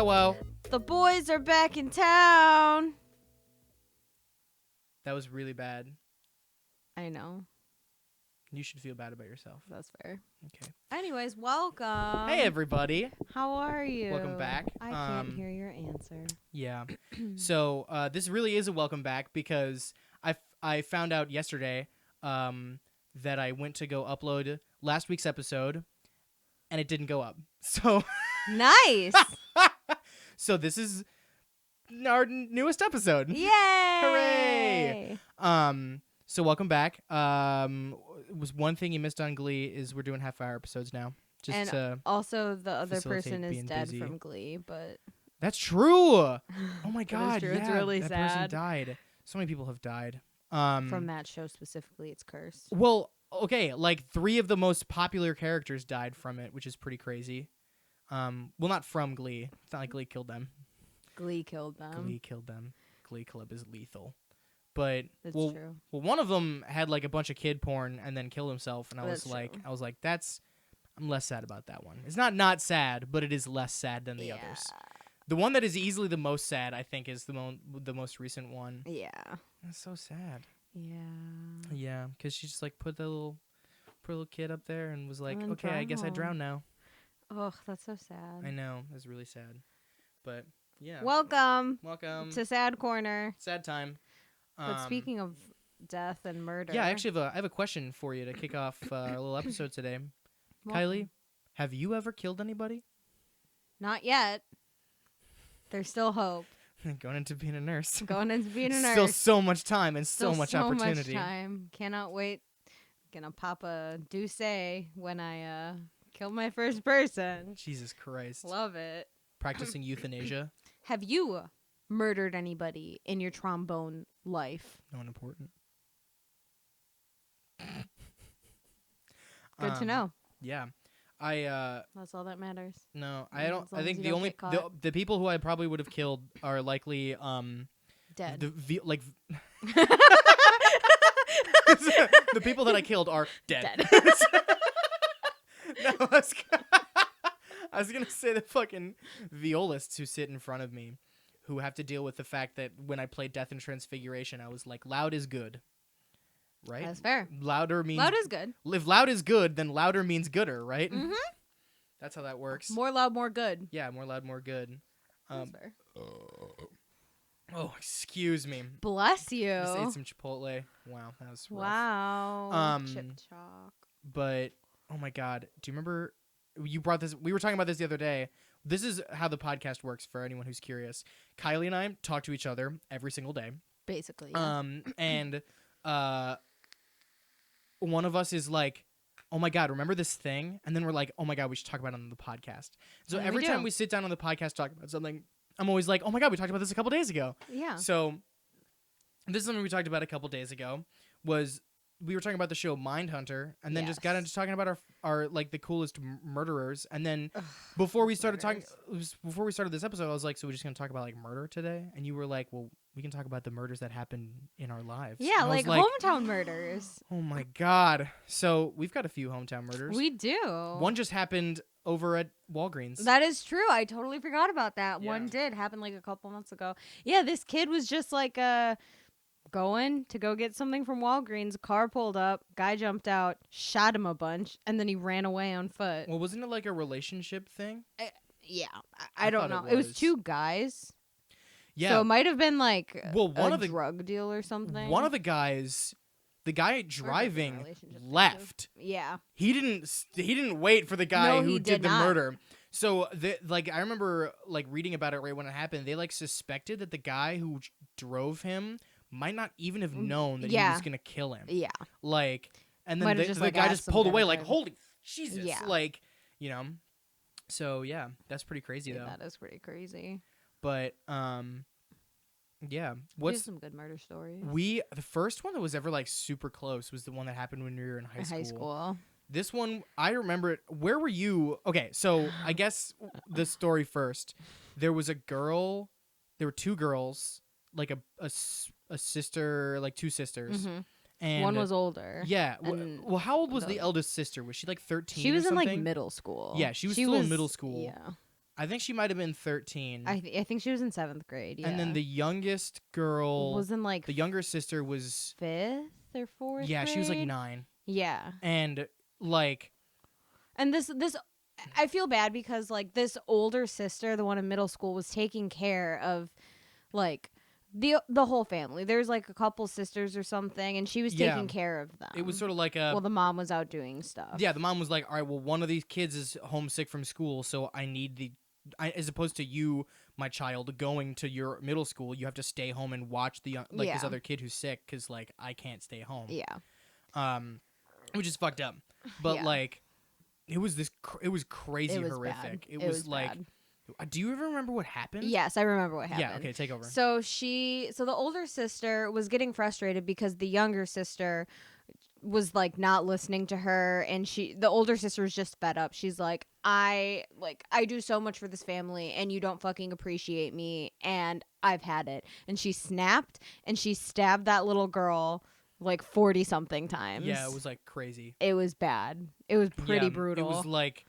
Hello. The boys are back in town. That was really bad. I know. You should feel bad about yourself. That's fair. Okay. Anyways, welcome. Hey, everybody. How are you? Welcome back. I can't hear your answer. Yeah. So this really is a welcome back because I found out yesterday that I went to go upload last week's episode and it didn't go up. So Nice. so this is our newest episode. Yay! Hooray! So welcome back. Was one thing you missed on Glee is we're doing half-hour episodes now. Just and to also the other facilitate person is being dead busy. from Glee, but That's true. Oh my That is god, true. yeah, It's really that person sad. died. So many people have died. from that show specifically, it's cursed. Well, okay, like 3 of the most popular characters died from it, which is pretty crazy. Well, not from Glee. It's not like Glee killed them. Glee killed them. Glee killed them. Glee Club is lethal. But That's well, true. one of them had like a bunch of kid porn and then killed himself, and I was That's like, true. I'm less sad about that one. It's not sad, but it is less sad than the others. The one that is easily the most sad, I think, is the most recent one. Yeah. That's so sad. Yeah. Yeah, because she just like put the little kid up there and was like, And okay, I guess I drown now. Ugh, that's so sad. I know, it's really sad, but yeah. Welcome Welcome to Sad Corner. sad time. But speaking of death and murder, yeah, actually, I have a question for you to kick off our little episode today. welcome. Kylie, have you ever killed anybody? Not yet. There's still hope. Going into being a nurse. Going into being a nurse. Still so much time and Still so much opportunity. Much time. Cannot wait. Gonna pop a douce when I kill my first person. Jesus Christ. Love it. Practicing euthanasia. Have you murdered anybody in your trombone life? No one important. Good to know. Yeah. That's all that matters. No, As I don't. long I as think you the don't only get caught. the people who I probably would have killed are likely Dead. the people that I killed are dead. No, I was gonna say the fucking violists who sit in front of me, who have to deal with the fact that when I played Death and Transfiguration, I was like, loud is good, right? That's fair. Louder means Loud is good. If loud is good, then louder means gooder, right? Mm-hmm. That's how that works. More loud, more good. Yeah, more loud, more good. That's fair. Oh, excuse me. Bless you. Just ate some Chipotle. Wow, that was rough. Wow. Chip chalk. But oh my god, do you remember you brought this? We were talking about this the other day. This is how the podcast works for anyone who's curious. Kylie and I talk to each other every single day. Basically. Yeah. And one of us is like, "Oh my god, remember this thing?" And then we're like, "Oh my god, we should talk about it on the podcast." So And every we time do. we sit down on the podcast talk about something, I'm always like, "Oh my god, we talked about this a couple days ago." Yeah. So this is something we talked about a couple days ago. Was we were talking about the show Mindhunter, and then just got Yes. into talking about our like the coolest murderers. And then Ugh, before we started murders. before we started this episode, I was like, "So we're just gonna talk about like murder today?" And you were like, "Well, we can talk about the murders that happened in our lives." Yeah, And I was like hometown murders. Oh my god! So we've got a few hometown murders. We do. One just happened over at Walgreens. That is true. I totally forgot about that. Yeah. One did happen like a couple months ago. Yeah, this kid was just like going to go get something from Walgreens. Car pulled up. Guy jumped out, shot him a bunch, and then he ran away on foot. Well, wasn't it like a relationship thing? Yeah, I I don't thought know. it It was was. 2 guys. Yeah. So it might have been like Well, one a of the drug deal or something. One of the guys, the guy driving, relationship thing, too. left. Yeah. He didn't wait for the guy No, who he did did the not. murder. So I remember like reading about it right when it happened. They like suspected that the guy who drove him might not even have known that he Yeah. was gonna kill him. Yeah. Like, and then Might have the just, guy like, just asked some pulled kind away of like, friend. holy Jesus! Yeah. Like, you know. So yeah, that's pretty crazy though. That is pretty crazy. But yeah. There's What's some good murder stories. the first one that was ever like super close was the one that happened when we were in high school. This one, I remember it. Where were you? Okay, so I guess the story first. There was a girl. There were 2 girls, like a sister, like 2 sisters. Mhm. And One was older. yeah. and Well, how old was the the- eldest sister? Was she like 13? She was or in like something? middle school. Yeah, she was still in middle school. Yeah. I think she might have been 13. I think she was in 7th grade. Yeah. And then the youngest girl was in like the younger sister was 5th or 4th. Yeah, grade? she was like 9. Yeah. And like, and this I feel bad because like this older sister, the one in middle school, was taking care of like the whole family. There's like a couple sisters or something, and she was taking care of them. It was sort of like well, the mom was out doing stuff. Yeah, the mom was like, all right, well, one of these kids is homesick from school, so I need as opposed to you, my child, going to your middle school, you have to stay home and watch this other kid who's sick because like I can't stay home. Yeah. Which is fucked up. But like, it was crazy it was horrific. Bad. It was like. Bad. Do you ever remember what happened? Yes, I remember what happened. Yeah, okay, take over. So the older sister was getting frustrated because the younger sister was like not listening to her, and the older sister was just fed up. She's like, I do so much for this family and you don't fucking appreciate me, and I've had it. And she snapped and she stabbed that little girl like 40 something times. Yeah, it was like crazy. It was bad. It was pretty brutal. It was like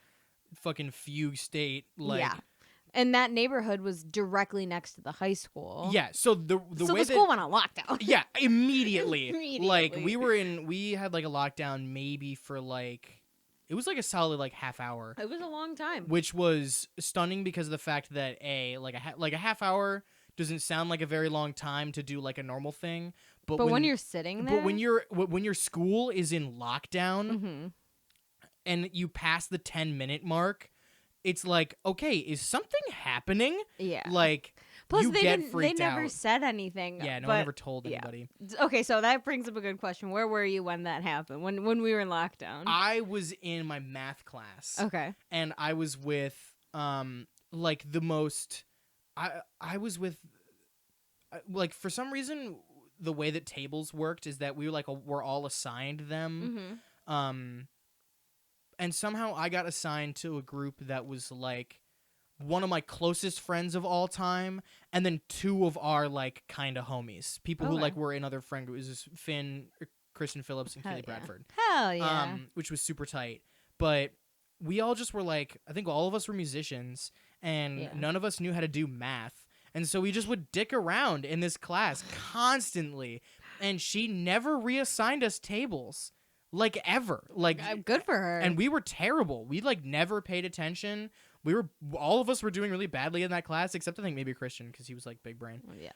fucking fugue state. Like, yeah. And that neighborhood was directly next to the high school. Yeah, so the way the school went on lockdown. Yeah, immediately. Like we had like a lockdown maybe for like, it was like a solid like half hour. It was a long time. Which was stunning because of the fact that like a half hour doesn't sound like a very long time to do like a normal thing. But when you're sitting there, but when your school is in lockdown, and you pass the 10-minute mark. It's like, okay, is something happening? Yeah. Like, plus they never said anything. Yeah, no one ever told anybody. Okay, so that brings up a good question. Where were you when that happened? When we were in lockdown? I was in my math class. Okay. And I was with like the most I was with like, for some reason the way that tables worked is that we're all assigned them. And somehow I got assigned to a group that was like one of my closest friends of all time, and then two of our like kind of homies, people who like were in other friend groups. It was Finn, Kristen Phillips, and Kelly Bradford. Hell yeah! Which was super tight. But we all just were like, I think all of us were musicians, and none of us knew how to do math, and so we just would dick around in this class constantly. And she never reassigned us tables. Like, ever. Like, good for her. And we were terrible. We like never paid attention. All of us were doing really badly in that class, except I think maybe Christian, because he was like big brain. Well, yeah.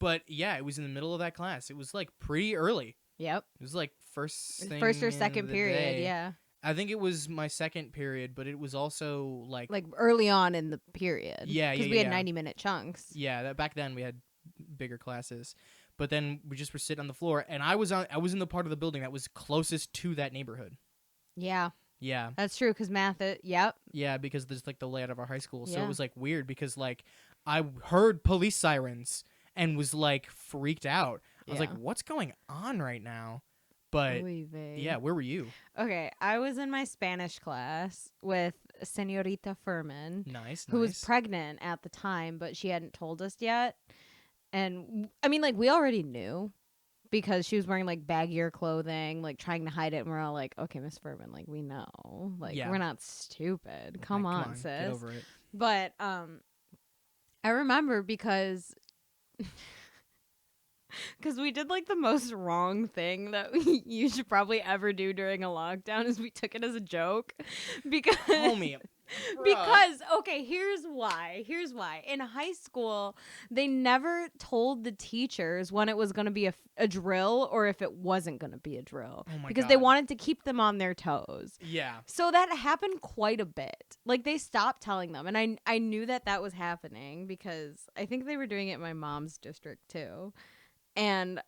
But yeah, it was in the middle of that class. It was like pretty early. Yep. It was like first or second period. Day. Yeah. I think it was my second period, but it was also like early on in the period. Yeah, because we had 90-minute chunks. Yeah, back then we had bigger classes. But then we just were sitting on the floor, and I was in the part of the building that was closest to that neighborhood. Yeah. Yeah. That's true, because math, yep. Yeah, because there's like the layout of our high school. So it was like weird because like I heard police sirens and was like freaked out. I was like, what's going on right now? But yeah, where were you? Okay, I was in my Spanish class with Senorita Furman. Nice. Who was pregnant at the time, but she hadn't told us yet. And I mean, like, we already knew because she was wearing like baggier clothing, like trying to hide it. And we're all like, okay, Miss Furman, like, we know, like, we're not stupid. Come on, sis. Get over it. But I remember because we did like the most wrong thing that you should probably ever do during a lockdown is we took it as a joke because homie. Because, okay, here's why. In high school, they never told the teachers when it was going to be a drill or if it wasn't going to be a drill. Oh my because God. They wanted to keep them on their toes. Yeah. So that happened quite a bit. Like, they stopped telling them. And I knew that was happening because I think they were doing it in my mom's district, too. And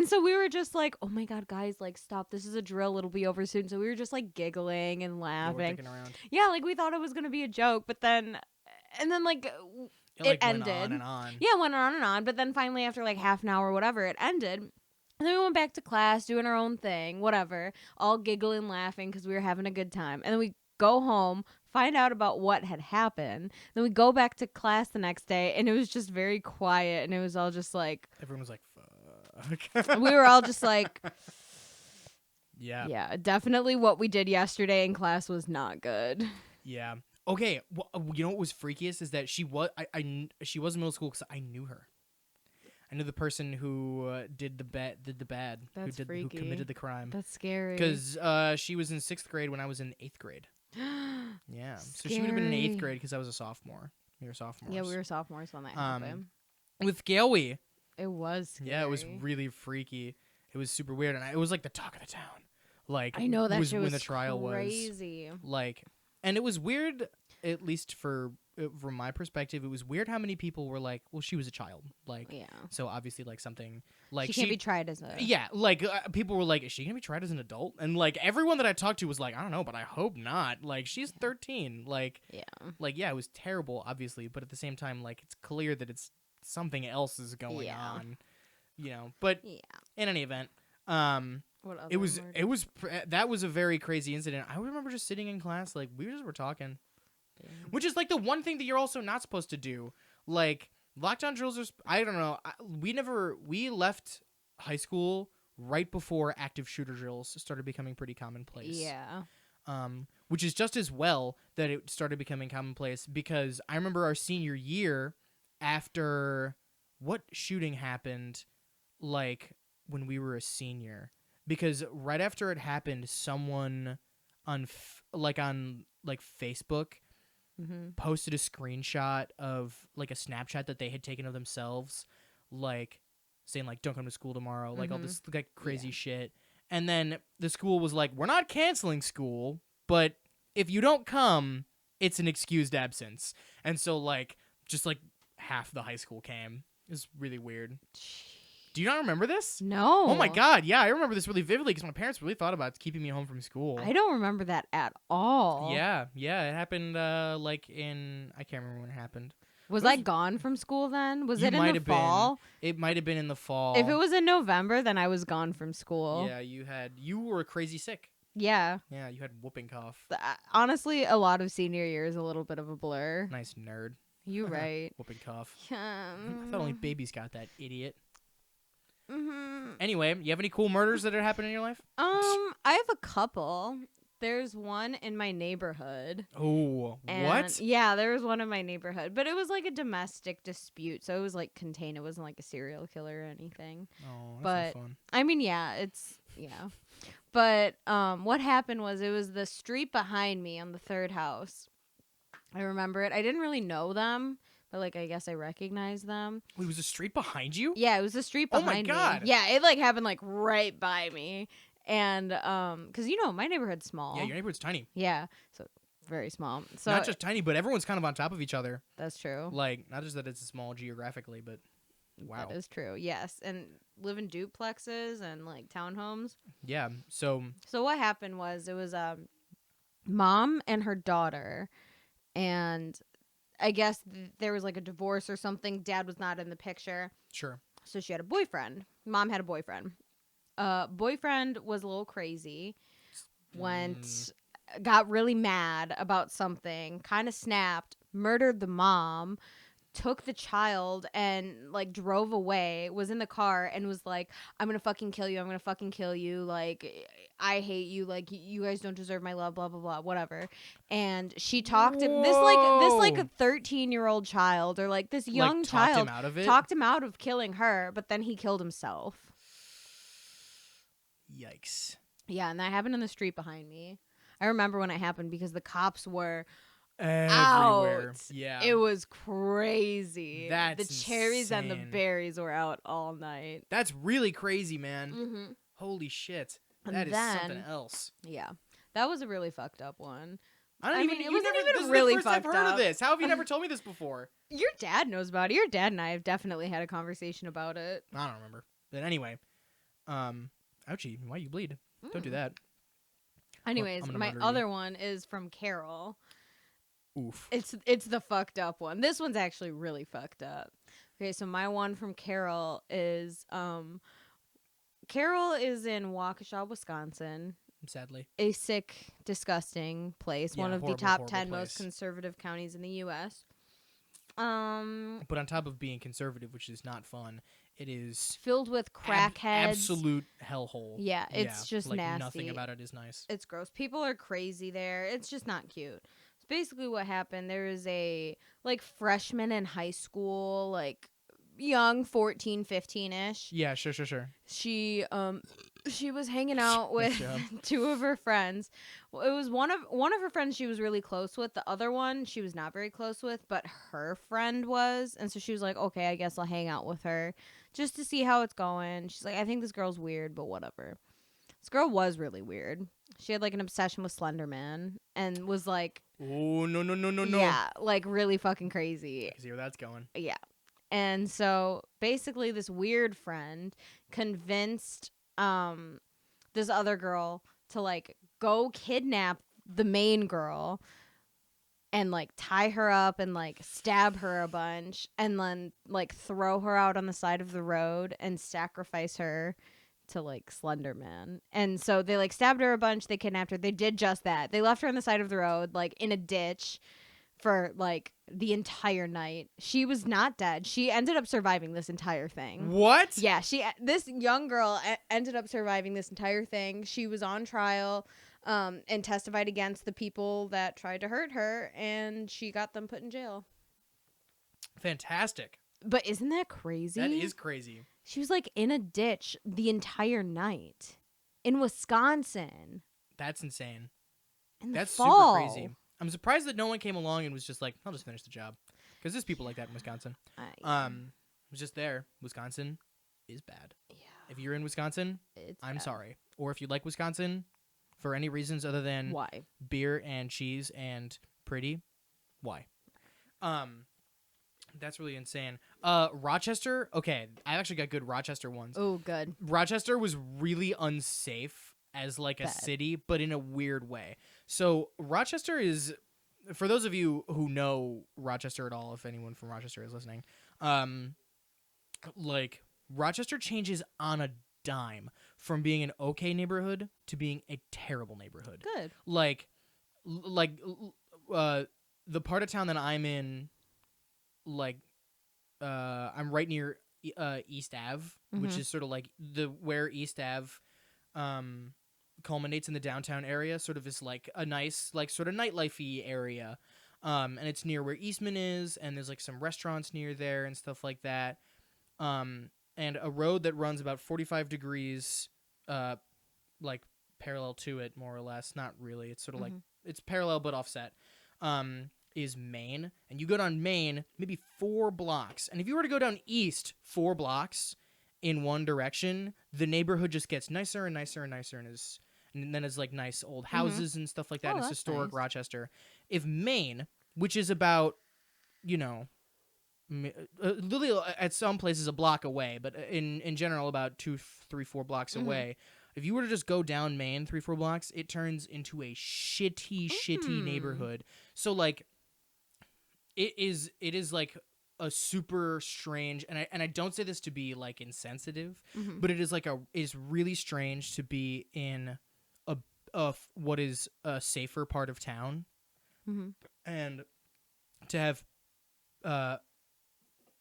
so we were just like, oh my God, guys, like, stop. This is a drill. It'll be over soon. So we were just like giggling and laughing. Yeah, like we thought it was going to be a joke. But then, like, it ended. Went on and on. Yeah, it went on and on. But then finally, after like half an hour or whatever, it ended. And then we went back to class doing our own thing, whatever, all giggling, laughing because we were having a good time. And then we go home, find out about what had happened. Then we go back to class the next day, and it was just very quiet. And it was all just like... Everyone was like, fuck. We were all just like... Yeah. Yeah, definitely what we did yesterday in class was not good. Yeah. Okay. Well, you know what was freakiest is that she was she was in middle school because I knew her. I knew the person who did the bad, That's who committed the crime. That's scary. Because she was in 6th grade when I was in 8th grade. Yeah. So she would have been in 8th grade because I was a sophomore. We were sophomores. Yeah, we were sophomores when that happened. With Galway. It was scary. Yeah, it was really freaky. It was super weird, and it was like the talk of the town. Like I know that was shit when was the trial crazy. was. Like, and it was weird. At least from my perspective, it was weird how many people were like, "Well, she was a child." Like, yeah. So obviously, like something like she can't be tried as a. Yeah, like people were like, "Is she gonna be tried as an adult?" And like everyone that I talked to was like, "I don't know, but I hope not." Like she's 13. Like yeah, it was terrible, obviously, but at the same time, like it's clear that it's something else is going on. You know, but in any event, it was that was a very crazy incident. I remember just sitting in class, like we just were talking. Which is like the one thing that you're also not supposed to do. Like lockdown drills are. I don't know. We left high school right before active shooter drills started becoming pretty commonplace. Yeah. Which is just as well that it started becoming commonplace because I remember our senior year after what shooting happened, like when we were a senior, because right after it happened, someone on Facebook. Mm-hmm. Posted a screenshot of like a Snapchat that they had taken of themselves, like saying like don't come to school tomorrow, like all this like crazy shit. And then the school was like, we're not canceling school, but if you don't come, it's an excused absence. And so like just like half the high school came. It was really weird. Do you not remember this? No. Oh my god, yeah, I remember this really vividly because my parents really thought about keeping me home from school. I don't remember that at all. Yeah, it happened like in I can't remember when it happened. Was I gone from school then? Was it in the fall? It might have been in the fall. If it was in November, then I was gone from school. Yeah, you were crazy sick. Yeah. Yeah, you had whooping cough. Honestly, a lot of senior year is a little bit of a blur. Nice nerd. You right. Whooping cough. I thought only babies got that, idiot. Mm-hmm. Anyway, you have any cool murders that have happened in your life? I have a couple. There's one in my neighborhood. Oh, what? Yeah, there was one in my neighborhood, but it was like a domestic dispute, so it was like contained. It wasn't like a serial killer or anything. Oh, that's not fun. I mean, But what happened was it was the street behind me on the third house. I remember it. I didn't really know them. But, like, I guess I recognized them. Wait, was the street behind you? Yeah, it was the street behind me. Oh, my God. Yeah, it, like, happened, like, right by me. And, because, you know, my neighborhood's small. Yeah, your neighborhood's tiny. Yeah, so very small. So not just tiny, but everyone's kind of on top of each other. That's true. Like, not just that it's small geographically, but wow. That is true, yes. And live in duplexes and, like, townhomes. Yeah, so what happened was it was mom and her daughter, and I guess there was like a divorce or something. Dad was not in the picture. Sure. So she had a boyfriend. Mom had a boyfriend. Boyfriend was a little crazy. Got really mad about something. Kind of snapped. Murdered the mom. Took the child and like drove away. Was in the car and was like, "I'm gonna fucking kill you. I'm gonna fucking kill you. Like, I hate you. Like, you guys don't deserve my love. Blah blah blah. Whatever." And she talked this like a 13-year-old child or like this young child talked him out of it. Talked him out of killing her, but then he killed himself. Yikes. Yeah, and that happened in the street behind me. I remember when it happened because the cops were everywhere. Out. Yeah. It was crazy. That's the cherries insane. and the berries were out all night. That's really crazy, man. Mm-hmm. Holy shit. And that is then, something else. Yeah. That was a really fucked up one. I mean, it wasn't even really fucked up. I've heard of this. How have you never told me this before? Your dad knows about it. Your dad and I have definitely had a conversation about it. I don't remember. But anyway, ouchie, why you bleed? Don't do that. Anyways, my other one is from Carol. Oof. It's the fucked up one. This one's actually really fucked up. Okay, so my one from Carol is Carol is in Waukesha, Wisconsin. Sadly. A sick, disgusting place. Yeah, one of horrible, the top horrible 10 place. most conservative counties in the U.S. But on top of being conservative, which is not fun, it is filled with crackheads. Absolute hellhole. Yeah, it's just like nasty. Nothing about it is nice. It's gross. People are crazy there. It's just not cute. basically what happened. There was a like freshman in high school, like young 14, 15-ish. Yeah, sure. She was hanging out with two of her friends. Well, it was one of her friends she was really close with. The other one she was not very close with, but her friend was. And so she was like, okay, I guess I'll hang out with her just to see how it's going. She's like, I think this girl's weird, but whatever. This girl was really weird. She had like an obsession with Slender Man and was like, oh, no. Yeah, like really fucking crazy. I can see where that's going. Yeah. And so basically this weird friend convinced this other girl to like go kidnap the main girl and like tie her up and like stab her a bunch and then like throw her out on the side of the road and sacrifice her to like Slender Man. And so they like stabbed her a bunch, they kidnapped her. They did just that. They left her on the side of the road like in a ditch for like the entire night. She was not dead. She ended up surviving this entire thing. What? Yeah, this young girl ended up surviving this entire thing. She was on trial and testified against the people that tried to hurt her, and she got them put in jail. Fantastic. But isn't that crazy? That is crazy. She was like in a ditch the entire night in Wisconsin. That's insane. That's super crazy. I'm surprised that no one came along and was just like, I'll just finish the job. Because there's people like that in Wisconsin. Yeah. It was just there. Wisconsin is bad. Yeah. If you're in Wisconsin, I'm bad. sorry. Or if you like Wisconsin for any reasons other than why beer and cheese and pretty, why? That's really insane. Rochester, okay, I actually got good Rochester ones. Oh, good. Rochester was really unsafe as like a city, but in a weird way. So Rochester is, for those of you who know Rochester at all, if anyone from Rochester is listening, like Rochester changes on a dime from being an okay neighborhood to being a terrible neighborhood. Good. Like the part of town that I'm in, like I'm right near East Ave, which is sort of like where East Ave culminates in the downtown area, sort of is like a nice like sort of nightlife-y area, and it's near where Eastman is, and there's like some restaurants near there and stuff like that, and a road that runs about 45 degrees like parallel to it, more or less. Not really, it's sort of like it's parallel but offset, is Main. And you go down Main maybe 4 blocks, and if you were to go down east 4 blocks in one direction, the neighborhood just gets nicer and nicer and nicer, and then it's like nice old houses and stuff like that. It's historic nice. Rochester. If Main, which is about, literally at some places a block away, but in general about 2, 3, 4 blocks away, if you were to just go down Main 3, 4 blocks, it turns into a shitty neighborhood. So like it is like a super strange, and I don't say this to be like insensitive, but it is really strange to be in a what is a safer part of town, and to have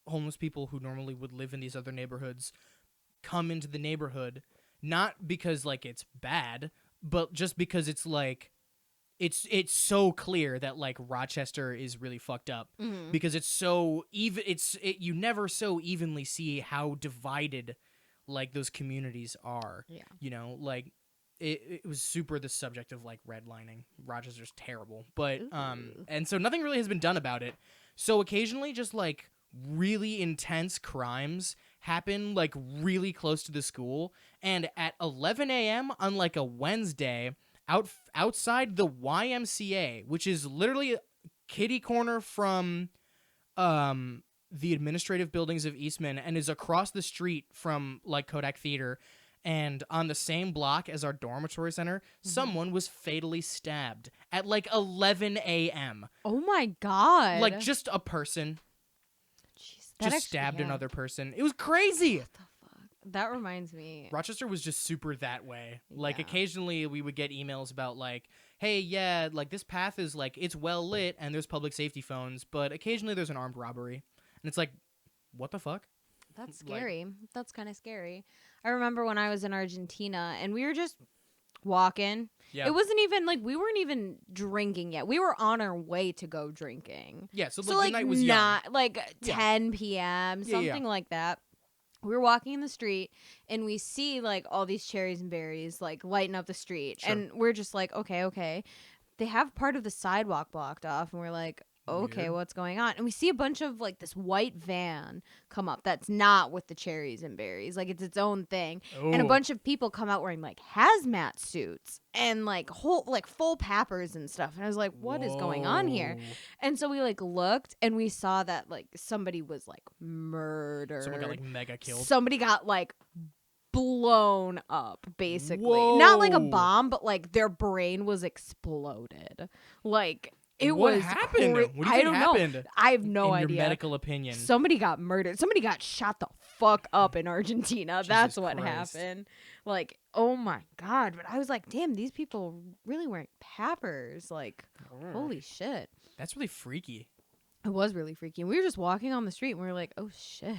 homeless people who normally would live in these other neighborhoods come into the neighborhood, not because like it's bad, but just because it's like it's so clear that like Rochester is really fucked up, because it's so even. You never so evenly see how divided like those communities are. Yeah, like it was super the subject of like redlining. Rochester's terrible, but and so nothing really has been done about it. So occasionally, just like really intense crimes happen like really close to the school, and at 11 a.m. on like a Wednesday, outside the YMCA, which is literally kitty corner from the administrative buildings of Eastman and is across the street from like Kodak Theater and on the same block as our dormitory center, someone was fatally stabbed at like 11 a.m. Oh my God. Like just a person just stabbed another person. It was crazy. What the fuck? That reminds me. Rochester was just super that way. Like occasionally we would get emails about like, hey, yeah, like this path is like, it's well lit and there's public safety phones, but occasionally there's an armed robbery. And it's like, what the fuck? That's scary. That's kind of scary. I remember when I was in Argentina and we were just walking. Yeah. It wasn't even like we weren't even drinking yet. We were on our way to go drinking. Yeah, so like the night was young. Like 10 p.m., something like that. We were walking in the street and we see like all these cherries and berries like lighting up the street. Sure. And we're just like, okay. They have part of the sidewalk blocked off and we're like, okay, Weird. what's going on? And we see a bunch of like this white van come up that's not with the cherries and berries. Like it's its own thing. Ooh. And a bunch of people come out wearing like hazmat suits and like full pappers and stuff. And I was like, what is going on here? And so we like looked and we saw that like somebody was like murdered. Someone got like mega killed. Somebody got like blown up, basically. Whoa. Not like a bomb, but like their brain was exploded. Like it what was happened? What do you I think don't happened? know. I have no In idea. Your medical opinion. Somebody got murdered. Somebody got shot the fuck up in Argentina. That's what Christ. happened. Like, oh my god. But I was like, damn, these people really weren't pappers. Like, holy shit. That's really freaky. It was really freaky. And we were just walking on the street and we were like, oh shit.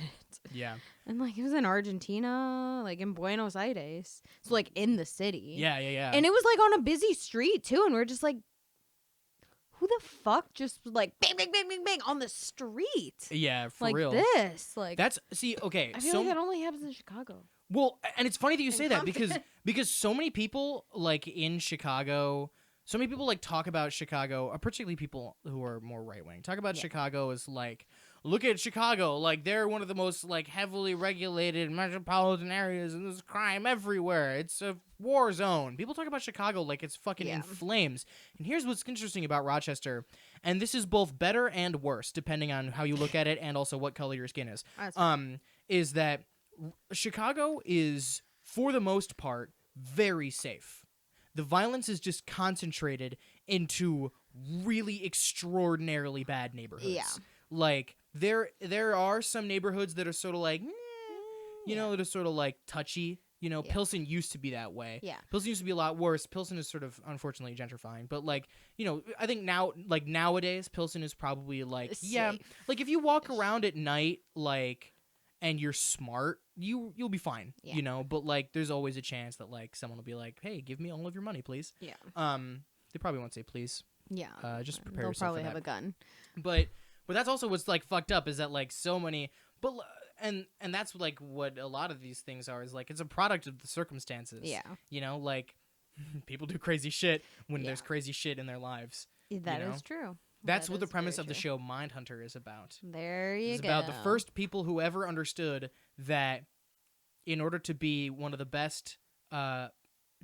Yeah. And like it was in Argentina, like in Buenos Aires. So like in the city. Yeah. And it was like on a busy street too. And we're just like, who the fuck just like bang, bang, bang, bang, bang on the street? Yeah, for like real. This. Like That's okay. I feel like that only happens in Chicago. Well, and it's funny that you say that Compton. because so many people like in Chicago, so many people like talk about Chicago, particularly people who are more right wing, talk about Chicago as like, look at Chicago, like they're one of the most like heavily regulated metropolitan areas, and there's crime everywhere. It's a war zone. People talk about Chicago like it's fucking in flames. And here's what's interesting about Rochester, and this is both better and worse depending on how you look at it, and also what color your skin is. Is that Chicago is, for the most part, very safe. The violence is just concentrated into really extraordinarily bad neighborhoods. Yeah. Like, there are some neighborhoods that are sort of like, you know, that are sort of like touchy. You know, Pilsen used to be that way. Yeah. Pilsen used to be a lot worse. Pilsen is sort of, unfortunately, gentrifying. But, like, you know, I think now, like, nowadays, Pilsen is probably, like, like, if you walk around at night, like, and you're smart, you'll be fine, you know? But, like, there's always a chance that, like, someone will be like, hey, give me all of your money, please. Yeah. They probably won't say please. Yeah. Just prepare They'll yourself probably for have that. a gun. But that's also what's, like, fucked up is that, like, so many... But... And that's like what a lot of these things are, is like it's a product of the circumstances. Yeah. You know, like people do crazy shit when there's crazy shit in their lives. That is true. That's what the premise of the show Mindhunter is about. There you go. It's about the first people who ever understood that in order to be one of the best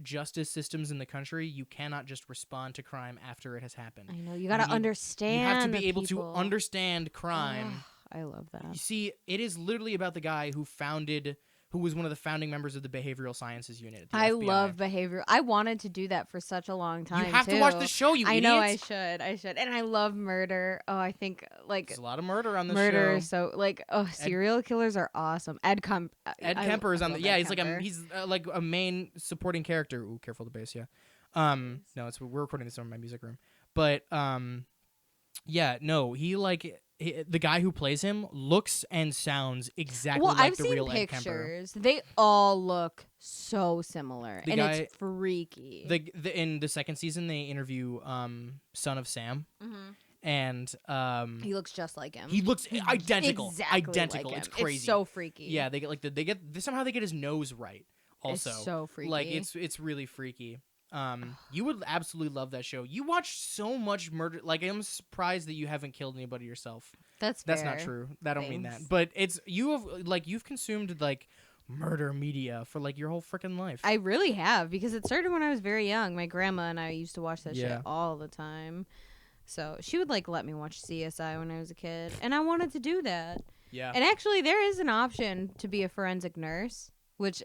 justice systems in the country, you cannot just respond to crime after it has happened. I know. You got to understand. You have to be able to understand crime. I love that. You see, it is literally about the guy who was one of the founding members of the behavioral sciences unit at the I FBI. love behavior. I wanted to do that for such a long time. You have to watch the show, you I idiots. know I should. And I love murder. Oh, I think like there's a lot of murder on the show. So like serial killers are awesome. Ed Kemper is on the he's like a main supporting character. Ooh, careful the bass, yeah. No, we're recording this in my music room. But the guy who plays him looks and sounds exactly like the real Ed Kemper. I've seen pictures. They all look so similar, it's freaky. In the second season, they interview Son of Sam, and he looks just like him. He looks identical, exactly like him. It's crazy. It's so freaky. Yeah, they get somehow they get his nose right. Also, it's so freaky. Like it's really freaky. You would absolutely love that show. You watch so much murder. Like, I'm surprised that you haven't killed anybody yourself. That's not true. I don't mean that. But you've consumed like murder media for like your whole freaking life. I really have, because it started when I was very young. My grandma and I used to watch that shit all the time. So she would like let me watch CSI when I was a kid, and I wanted to do that. Yeah. And actually, there is an option to be a forensic nurse, which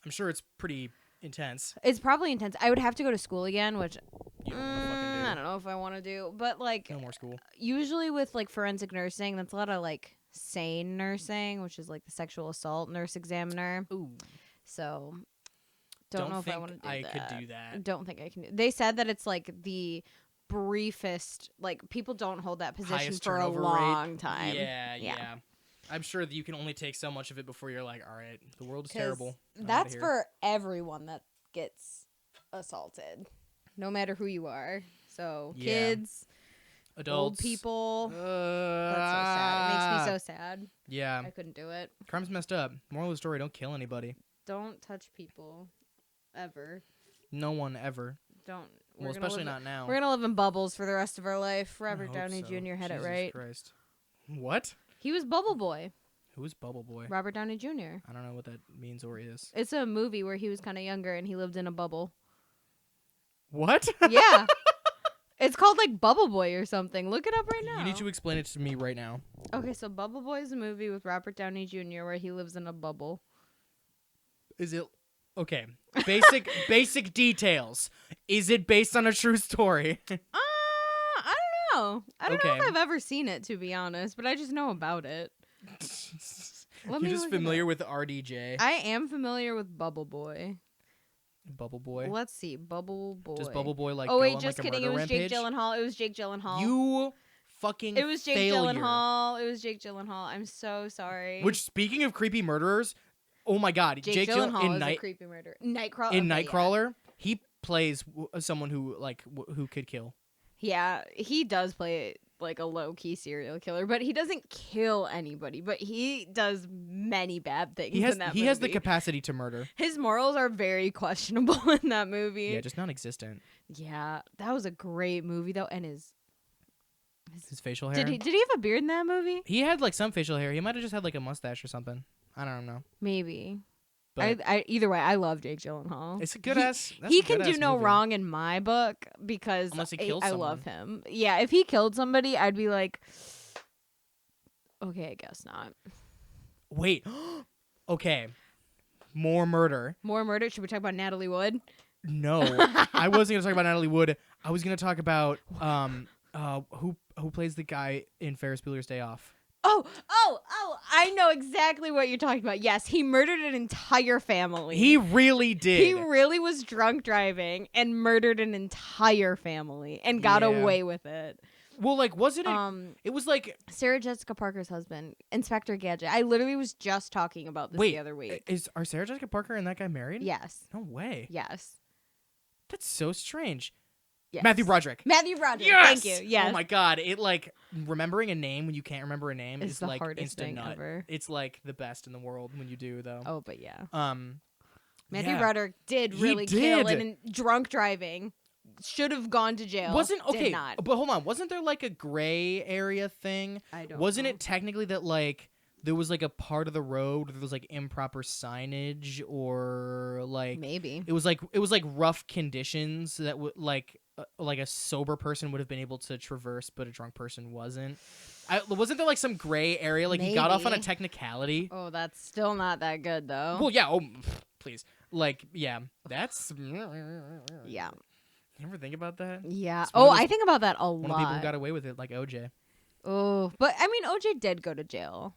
I'm sure it's pretty intense. It's probably intense. I would have to go to school again, which I don't know if I want to do. But like, no more school. Usually with like forensic nursing, that's a lot of like sane nursing, which is like the sexual assault nurse examiner. Ooh. So don't know if I want to do I that. could do that. Don't think I can. They said that it's like the briefest. Like, people don't hold that position highest for a long time. Yeah. I'm sure that you can only take so much of it before you're like, all right, the world is terrible. That's for everyone that gets assaulted, no matter who you are. So Yeah. kids, adults, old people. That's so sad. It makes me so sad. Yeah. I couldn't do it. Crime's messed up. Moral of the story, don't kill anybody. Don't touch people. Ever. No one ever. Don't. Well, especially not now. We're going to live in bubbles for the rest of our life. I Robert hope Downey so. Jr. had Jesus it right. Christ. What? He was Bubble Boy. Who is Bubble Boy? Robert Downey Jr. I don't know what that means or is. It's a movie where he was kind of younger and he lived in a bubble. What? Yeah. It's called like Bubble Boy or something. Look it up right now. You need to explain it to me right now. Okay, so Bubble Boy is a movie with Robert Downey Jr. where he lives in a bubble. Is it okay? Basic details. Is it based on a true story? I don't know. I don't know Okay. if I've ever seen it, to be honest, but I just know about it. You're just familiar with RDJ. I am familiar with Bubble Boy. Bubble Boy. Let's see, Bubble Boy. Does Bubble Boy like? Oh wait, go on, just like, a kidding. It murder was rampage? Jake Gyllenhaal. It was Jake Gyllenhaal. You fucking. It was Jake failure. Gyllenhaal. It was Jake Gyllenhaal. I'm so sorry. Which, speaking of creepy murderers, oh my God, Jake Gyllenhaal in is a creepy murderer. Nightcrawler. in Nightcrawler, he plays someone who who could kill. Yeah, he does play like a low-key serial killer, but he doesn't kill anybody, but he does many bad things in that movie. He has the capacity to murder. His morals are very questionable in that movie. Yeah, just non-existent. Yeah, that was a great movie though, and his facial hair. Did he have a beard in that movie? He had like some facial hair. He might have just had like a mustache or something. I don't know. Maybe. But I either way, I love Jake Gyllenhaal. it's a good ass. He can do no wrong in my book because Unless he kills I love him. Yeah, if he killed somebody, I'd be like, okay, I guess not. Wait. Okay. More murder. More murder. Should we talk about Natalie Wood? No, I wasn't gonna talk about Natalie Wood. I was gonna talk about who plays the guy in Ferris Bueller's Day Off. Oh, I know exactly what you're talking about. Yes, he murdered an entire family. He really did. He really was drunk driving and murdered an entire family and got Yeah. away with it. Well, like, wasn't it? It was like Sarah Jessica Parker's husband, Inspector Gadget. I literally was just talking about this the other week. Are Sarah Jessica Parker and that guy married? Yes. No way. Yes. That's so strange. Yes. Matthew Broderick. Yes! Thank you. Yes. Oh my God. It like remembering a name when you can't remember a name It's is the like hardest instant thing nut. ever. It's like the best in the world when you do though. Oh, but yeah. Matthew Matthew Broderick did really kill and drunk driving. Should have gone to jail. Did not. But hold on. Wasn't there like a gray area thing? I don't Wasn't know. it technically that like there was like a part of the road where there was like improper signage or like Maybe. it was like rough conditions that would like a sober person would have been able to traverse, but a drunk person wasn't. Wasn't there like some gray area? Like he got off on a Maybe. technicality. Oh, that's still not that good though. Well, yeah. Oh, please. Like, yeah. That's. Yeah. You ever think about that? Yeah. It's one of Oh, those- I think about that a One of the people who lot. got away with it, like OJ. Oh, but I mean, OJ did go to jail.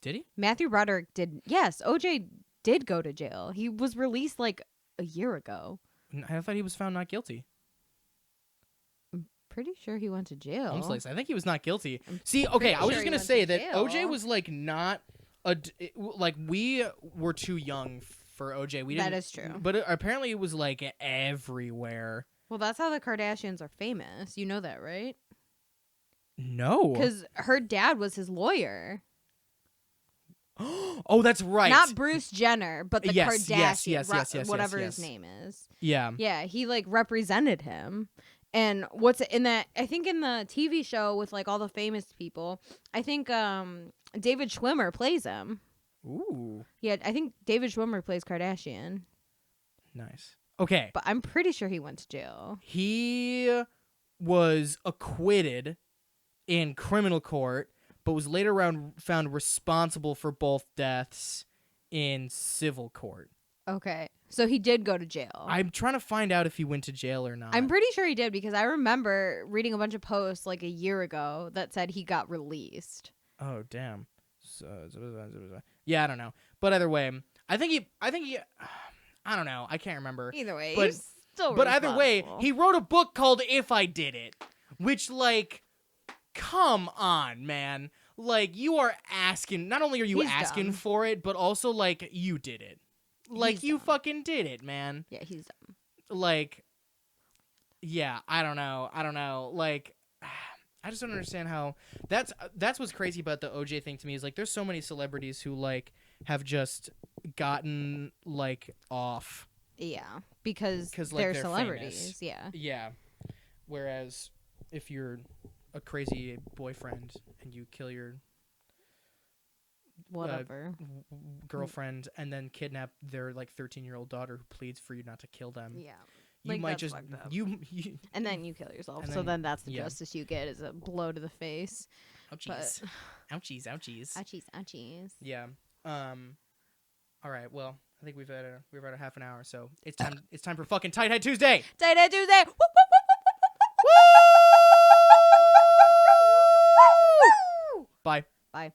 Did he? Matthew Broderick did. Yes, OJ did go to jail. He was released like a year ago. I thought he was found not guilty. Pretty sure he went to jail. I think he was not guilty. See, okay, I was sure just he gonna went say to that jail. OJ was like not like we were too young for OJ. We didn't. That is true. But apparently it was like everywhere. Well, that's how the Kardashians are famous. You know that, right? No. Because her dad was his lawyer. Oh, that's right. Not Bruce Jenner, but the Yes, Kardashians. yes, whatever yes. his name is. Yeah. Yeah, he like represented him. And what's in that? I think in the TV show with like all the famous people, I think David Schwimmer plays him. Ooh. Yeah, I think David Schwimmer plays Kardashian. Nice. Okay. But I'm pretty sure he went to jail. He was acquitted in criminal court, but was later found responsible for both deaths in civil court. Okay. So he did go to jail. I'm trying to find out if he went to jail or not. I'm pretty sure he did because I remember reading a bunch of posts like a year ago that said he got released. Oh, damn. Yeah, I don't know. But either way, I think he I don't know. I can't remember. Either way, But- he's still But either way, responsible. he wrote a book called If I Did It, which like come on, man. Like you are asking, not only are you He's asking dumb. for it, but also like you did it. Like He's you dumb. fucking did it, man. Yeah, he's dumb. like, yeah, I don't know. Like, I just don't understand how that's what's crazy about the OJ thing to me is like there's so many celebrities who like have just gotten like off. Yeah, because like, they're they're celebrities. famous. Yeah. Yeah. Whereas if you're a crazy boyfriend and you kill your whatever girlfriend and then kidnap their like 13-year-old daughter who pleads for you not to kill them. Yeah. You like, might just you and then you kill yourself. So then that's the justice you get is a blow to the face. Ouchies. Ouchies, ouchies. Ouchies, ouchies. Yeah. All right. Well, I think we've had a half an hour, so it's time for fucking Tight Head Tuesday. Tight Head Tuesday. Woo, Bye. Bye.